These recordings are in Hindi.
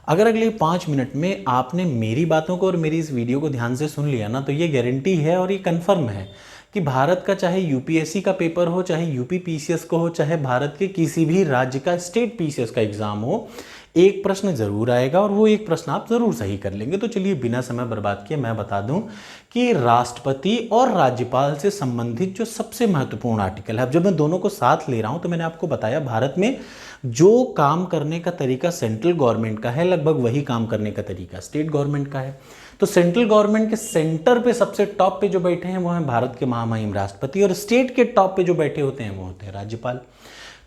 अगर अगले 5 मिनट में आपने मेरी बातों को और मेरी इस वीडियो को ध्यान से सुन लिया ना, तो ये गारंटी है और ये कंफर्म है कि भारत का चाहे यूपीएससी का पेपर हो, चाहे यूपी पीसीएस को हो, चाहे भारत के किसी भी राज्य का स्टेट पीसीएस का एग्जाम हो, एक प्रश्न जरूर आएगा और वो एक प्रश्न आप जरूर सही कर लेंगे। तो चलिए बिना समय बर्बाद किए मैं बता दूं कि राष्ट्रपति और राज्यपाल से संबंधित जो सबसे महत्वपूर्ण आर्टिकल है, अब जब मैं दोनों को साथ ले रहा हूं तो मैंने आपको बताया भारत में जो काम करने का तरीका सेंट्रल गवर्नमेंट का है, लगभग वही काम करने का तरीका स्टेट गवर्नमेंट का है। तो सेंट्रल गवर्नमेंट के सेंटर पे सबसे टॉप पे जो बैठे हैं वो हैं भारत के महामहिम राष्ट्रपति, और स्टेट के टॉप पे जो बैठे होते हैं वो होते हैं राज्यपाल।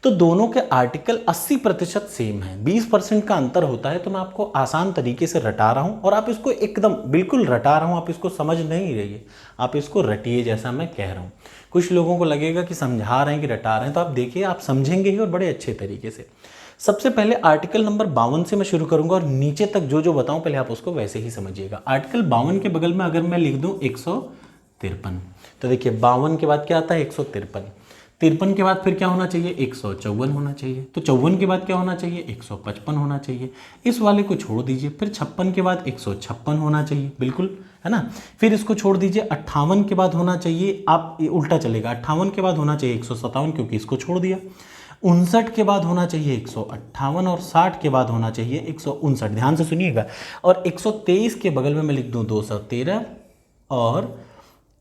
तो दोनों के आर्टिकल 80% सेम है, 20% का अंतर होता है। तो मैं आपको आसान तरीके से रटा रहा हूं और आप इसको एकदम बिल्कुल रटा रहा हूं, आप इसको समझ नहीं रहिए, आप इसको रटिए जैसा मैं कह रहा हूं। कुछ लोगों को लगेगा कि समझा रहे हैं कि रटा रहे हैं, तो आप देखिए, आप समझेंगे ही और बड़े अच्छे तरीके से। सबसे पहले आर्टिकल नंबर 52 से मैं शुरू करूंगा और नीचे तक जो जो बताऊं पहले आप उसको वैसे ही समझिएगा। आर्टिकल 52 के बगल में अगर मैं लिख दूं 153, तो देखिए 52 के बाद क्या आता है 153, 53 के बाद फिर क्या होना चाहिए 154 होना चाहिए, तो 54 के बाद क्या होना चाहिए 155 होना चाहिए। इस वाले को छोड़ दीजिए, फिर 56 के बाद 156 होना चाहिए, बिल्कुल है ना। फिर इसको छोड़ दीजिए, 58 के बाद होना चाहिए, आप ये उल्टा चलेगा, 58 के बाद होना चाहिए 157 क्योंकि इसको छोड़ दिया। 59 के बाद होना चाहिए 158 और 60 के बाद होना चाहिए 159, ध्यान से सुनिएगा। और 123 के बगल में मैं लिख दूं 213, और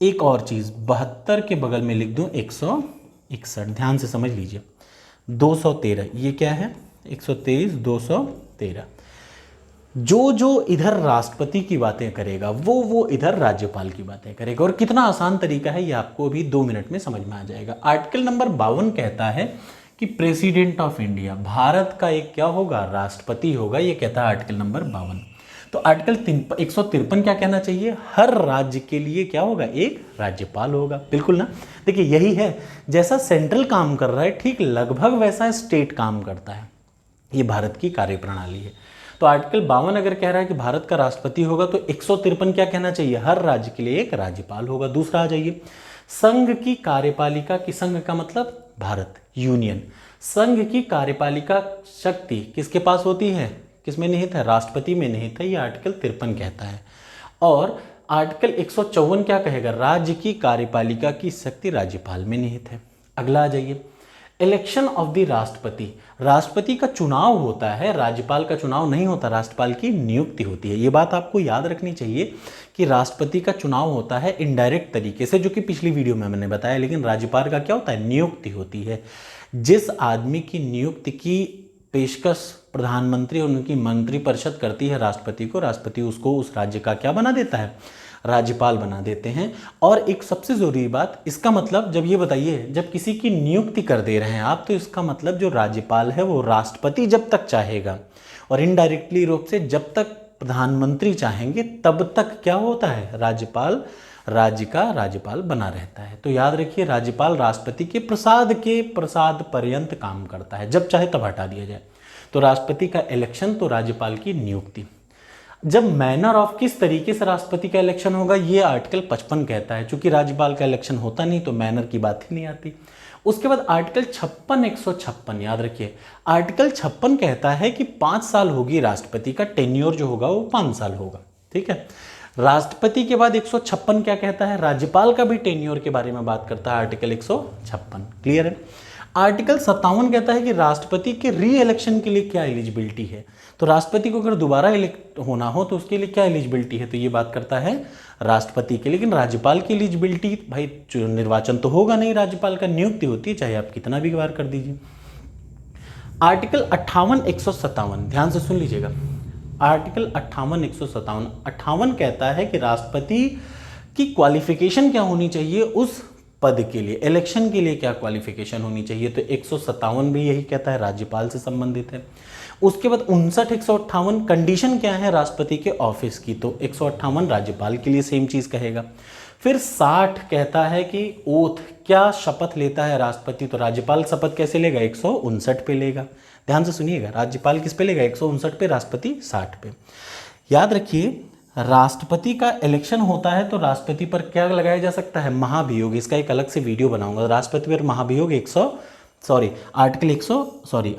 एक और चीज़ 72 के बगल में लिख दूं 161, ध्यान से समझ लीजिए। 213 ये क्या है 123 213। जो इधर राष्ट्रपति की बातें करेगा वो इधर राज्यपाल की बातें करेगा। और कितना आसान तरीका है ये आपको अभी 2 मिनट में समझ में आ जाएगा। आर्टिकल नंबर 52 कहता है कि प्रेसिडेंट ऑफ इंडिया, भारत का एक क्या होगा राष्ट्रपति होगा, ये कहता है आर्टिकल नंबर 52। तो आर्टिकल 153 क्या कहना चाहिए, हर राज्य के लिए क्या होगा एक राज्यपाल होगा, बिल्कुल ना। देखिए यही है, जैसा सेंट्रल काम कर रहा है ठीक लगभग वैसा स्टेट काम करता है, ये भारत की कार्यप्रणाली है। तो आर्टिकल 52 अगर कह रहा है कि भारत का राष्ट्रपति होगा, तो 153 क्या कहना चाहिए, हर राज्य के लिए एक राज्यपाल होगा। दूसरा आ जाइए, संघ की कार्यपालिका की, संघ का मतलब भारत यूनियन, संघ की कार्यपालिका शक्ति किसके पास होती है, किसमें निहित है, राष्ट्रपति में निहित है, ये आर्टिकल 53 कहता है। और आर्टिकल 154 क्या कहेगा, राज्य की कार्यपालिका की शक्ति राज्यपाल में निहित है। अगला आ जाइए, इलेक्शन ऑफ द राष्ट्रपति, राष्ट्रपति का चुनाव होता है, राज्यपाल का चुनाव नहीं होता, राज्यपाल की नियुक्ति होती है। ये बात आपको याद रखनी चाहिए कि राष्ट्रपति का चुनाव होता है इनडायरेक्ट तरीके से, जो कि पिछली वीडियो में मैंने बताया, लेकिन राज्यपाल का क्या होता है, नियुक्ति होती है। जिस आदमी की नियुक्ति की पेशकश प्रधानमंत्री और उनकी मंत्रिपरिषद करती है राष्ट्रपति को, राष्ट्रपति उसको उस राज्य का क्या बना देता है, राज्यपाल बना देते हैं। और एक सबसे जरूरी बात, इसका मतलब जब ये बताइए, जब किसी की नियुक्ति कर दे रहे हैं आप, तो इसका मतलब जो राज्यपाल है वो राष्ट्रपति जब तक चाहेगा, और इनडायरेक्टली रूप से जब तक प्रधानमंत्री चाहेंगे तब तक क्या होता है, राज्यपाल राज्य का राज्यपाल बना रहता है। तो याद रखिए, राज्यपाल राष्ट्रपति के प्रसाद पर्यंत काम करता है, जब चाहे तब हटा दिया जाए। तो राष्ट्रपति का इलेक्शन, तो राज्यपाल की नियुक्ति। जब मैनर ऑफ, किस तरीके से राष्ट्रपति का इलेक्शन होगा, ये आर्टिकल 55 कहता है। चूंकि राज्यपाल का इलेक्शन होता नहीं तो मैनर की बात ही नहीं आती। उसके बाद आर्टिकल 56 156 याद रखिए, आर्टिकल 56 कहता है कि 5 साल होगी राष्ट्रपति का टेन्योर, जो होगा वो 5 साल होगा, ठीक है। राष्ट्रपति के बाद 156 क्या कहता है, राज्यपाल का भी टेन्योर के बारे में बात करता है, आर्टिकल 156, क्लियर है। आर्टिकल 57 कहता है कि राष्ट्रपति के री इलेक्शन के लिए क्या एलिजिबिलिटी है, तो राष्ट्रपति को अगर दोबारा इलेक्ट होना हो तो उसके लिए क्या एलिजिबिलिटी है, तो ये बात करता है राष्ट्रपति के। लेकिन राज्यपाल की एलिजिबिलिटी, भाई निर्वाचन तो होगा नहीं, राज्यपाल का नियुक्ति होती है, चाहे आप कितना भी बार कर दीजिए। आर्टिकल 58 157 ध्यान से सुन लीजिएगा, आर्टिकल 58 157 58 कहता है कि राष्ट्रपति की क्वालिफिकेशन क्या होनी चाहिए, उस पद के लिए, इलेक्शन के लिए क्या क्वालिफिकेशन होनी चाहिए, तो 157 भी यही कहता है, राज्यपाल से संबंधित है। उसके बाद 59 158 कंडीशन क्या है राष्ट्रपति के ऑफिस की, तो 158 राज्यपाल के लिए सेम चीज कहेगा। फिर 60 कहता है कि ओथ, क्या शपथ लेता है राष्ट्रपति, तो राज्यपाल शपथ कैसे लेगा, 159 पे लेगा। ध्यान से सुनिएगा, राज्यपाल किस पे लेगा, 159 पे, राष्ट्रपति 60 पे। याद रखिए, राष्ट्रपति का इलेक्शन होता है तो राष्ट्रपति पर क्या लगाया जा सकता है, महाभियोग। इसका एक अलग से वीडियो बनाऊंगा, राष्ट्रपति पर महाभियोग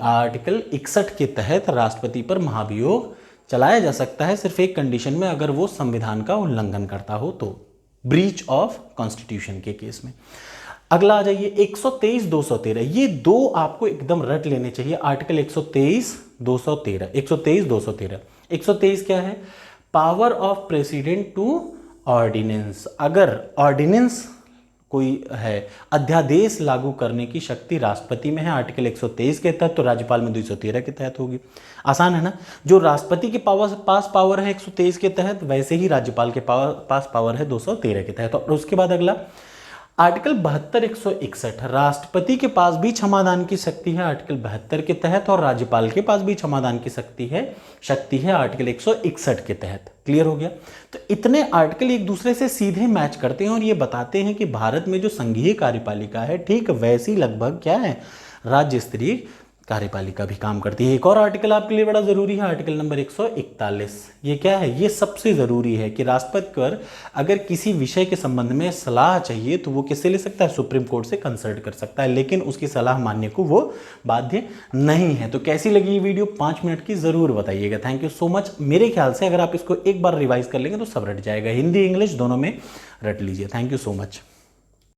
आर्टिकल 61 के तहत राष्ट्रपति पर महाभियोग चलाया जा सकता है सिर्फ एक कंडीशन में, अगर वो संविधान का उल्लंघन करता हो तो, ब्रीच ऑफ कॉन्स्टिट्यूशन के केस में। अगला आ जाइए 123 213, ये दो आपको एकदम रट लेने चाहिए। आर्टिकल 123 213, 123 213, 123 क्या है? Power of president to ordinance. अगर ऑर्डिनेंस कोई है, अध्यादेश लागू करने की शक्ति राष्ट्रपति में है आर्टिकल 123 के तहत, तो राज्यपाल में 213 के तहत होगी। आसान है ना? जो राष्ट्रपति के पास पावर है 123 के तहत, वैसे ही राज्यपाल के पास पावर है 213 के तहत। और उसके बाद अगला आर्टिकल 72 161, राष्ट्रपति के पास भी क्षमादान की शक्ति है आर्टिकल 72 के तहत, और राज्यपाल के पास भी क्षमादान की शक्ति है आर्टिकल 161 के तहत। क्लियर हो गया? तो इतने आर्टिकल एक दूसरे से सीधे मैच करते हैं और ये बताते हैं कि भारत में जो संघीय कार्यपालिका है, ठीक वैसी लगभग क्या है, राज्य स्तरीय कार्यपालिका भी काम करती है। एक और आर्टिकल आपके लिए बड़ा जरूरी है, आर्टिकल नंबर 141। ये क्या है? ये सबसे जरूरी है कि राष्ट्रपति को अगर किसी विषय के संबंध में सलाह चाहिए तो वो किससे ले सकता है? सुप्रीम कोर्ट से कंसल्ट कर सकता है, लेकिन उसकी सलाह मानने को वो बाध्य नहीं है। तो कैसी लगी ये वीडियो? 5 मिनट की जरूर बताइएगा। Thank you so much. मेरे ख्याल से अगर आप इसको एक बार रिवाइज कर लेंगे तो सब रट जाएगा, हिंदी इंग्लिश दोनों में रट लीजिए। Thank you so much.